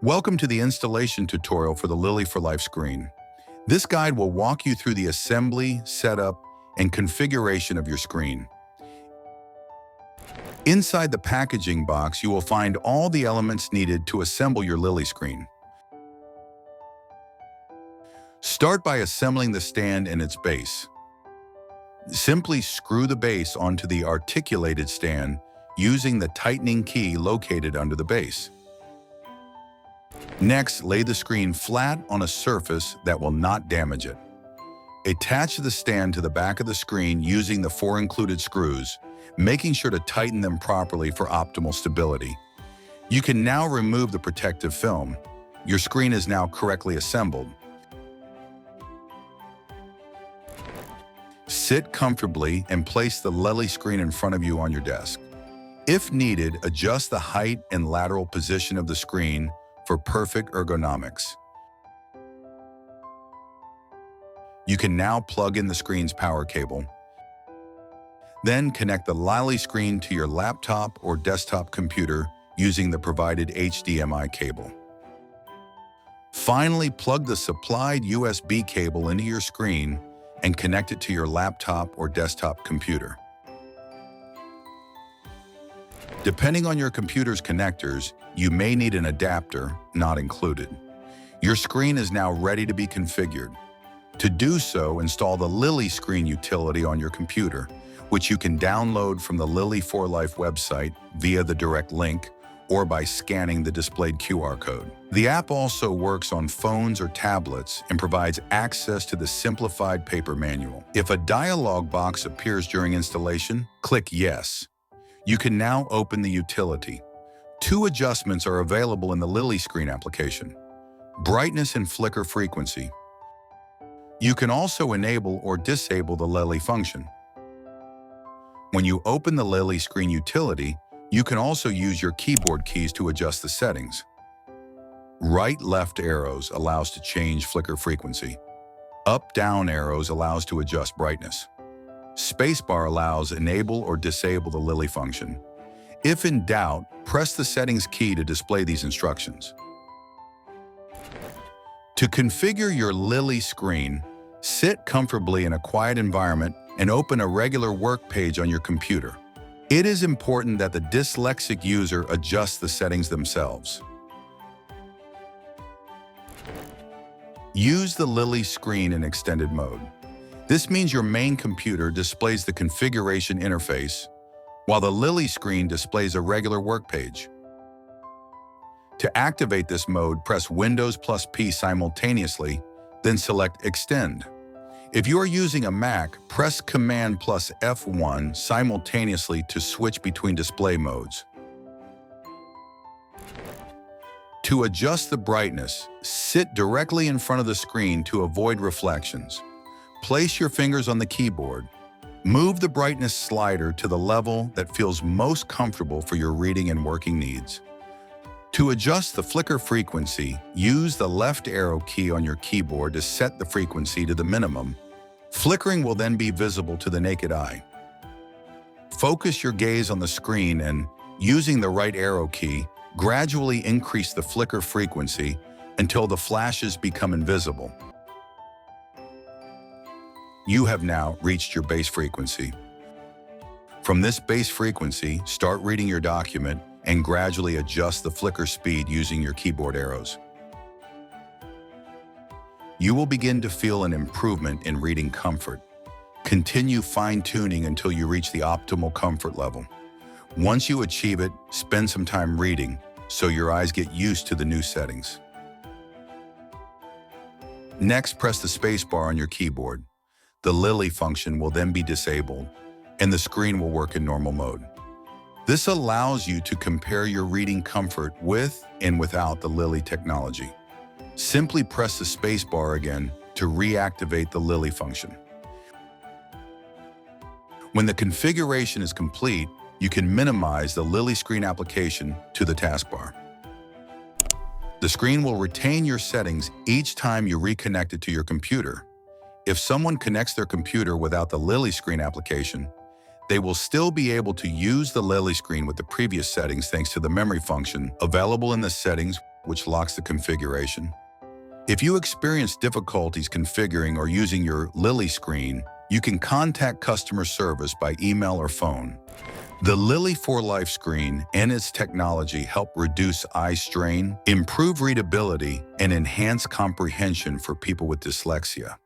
Welcome to the installation tutorial for the Lili for Life screen. This guide will walk you through the assembly, setup, and configuration of your screen. Inside the packaging box, you will find all the elements needed to assemble your Lili screen. Start by assembling the stand and its base. Simply screw the base onto the articulated stand using the tightening key located under the base. Next, lay the screen flat on a surface that will not damage it. Attach the stand to the back of the screen using the 4 included screws, making sure to tighten them properly for optimal stability. You can now remove the protective film. Your screen is now correctly assembled. Sit comfortably and place the Lili screen in front of you on your desk. If needed, adjust the height and lateral position of the screen for perfect ergonomics. You can now plug in the screen's power cable. Then connect the Lili screen to your laptop or desktop computer using the provided HDMI cable. Finally, plug the supplied USB cable into your screen and connect it to your laptop or desktop computer. Depending on your computer's connectors, you may need an adapter, not included. Your screen is now ready to be configured. To do so, install the Lili screen utility on your computer, which you can download from the Lili for Life website via the direct link or by scanning the displayed QR code. The app also works on phones or tablets and provides access to the simplified paper manual. If a dialog box appears during installation, click Yes. You can now open the utility. 2 adjustments are available in the Lili screen application: brightness and flicker frequency. You can also enable or disable the Lili function. When you open the Lili screen utility, you can also use your keyboard keys to adjust the settings. Right-left arrows allows to change flicker frequency. Up-down arrows allows to adjust brightness. Spacebar allows enable or disable the Lili function. If in doubt, press the settings key to display these instructions. To configure your Lili screen, sit comfortably in a quiet environment and open a regular work page on your computer. It is important that the dyslexic user adjust the settings themselves. Use the Lili screen in extended mode. This means your main computer displays the configuration interface, while the Lili screen displays a regular work page. To activate this mode, press Windows plus P simultaneously, then select Extend. If you are using a Mac, press Command plus F1 simultaneously to switch between display modes. To adjust the brightness, sit directly in front of the screen to avoid reflections. Place your fingers on the keyboard. Move the brightness slider to the level that feels most comfortable for your reading and working needs. To adjust the flicker frequency, use the left arrow key on your keyboard to set the frequency to the minimum. Flickering will then be visible to the naked eye. Focus your gaze on the screen and, using the right arrow key, gradually increase the flicker frequency until the flashes become invisible. You have now reached your base frequency. From this base frequency, start reading your document and gradually adjust the flicker speed using your keyboard arrows. You will begin to feel an improvement in reading comfort. Continue fine-tuning until you reach the optimal comfort level. Once you achieve it, spend some time reading so your eyes get used to the new settings. Next, press the spacebar on your keyboard. The Lili function will then be disabled, and the screen will work in normal mode. This allows you to compare your reading comfort with and without the Lili technology. Simply press the spacebar again to reactivate the Lili function. When the configuration is complete, you can minimize the Lili screen application to the taskbar. The screen will retain your settings each time you reconnect it to your computer. If someone connects their computer without the Lili screen application, they will still be able to use the Lili screen with the previous settings thanks to the memory function available in the settings which locks the configuration. If you experience difficulties configuring or using your Lili screen, you can contact customer service by email or phone. The Lili for Life screen and its technology help reduce eye strain, improve readability, and enhance comprehension for people with dyslexia.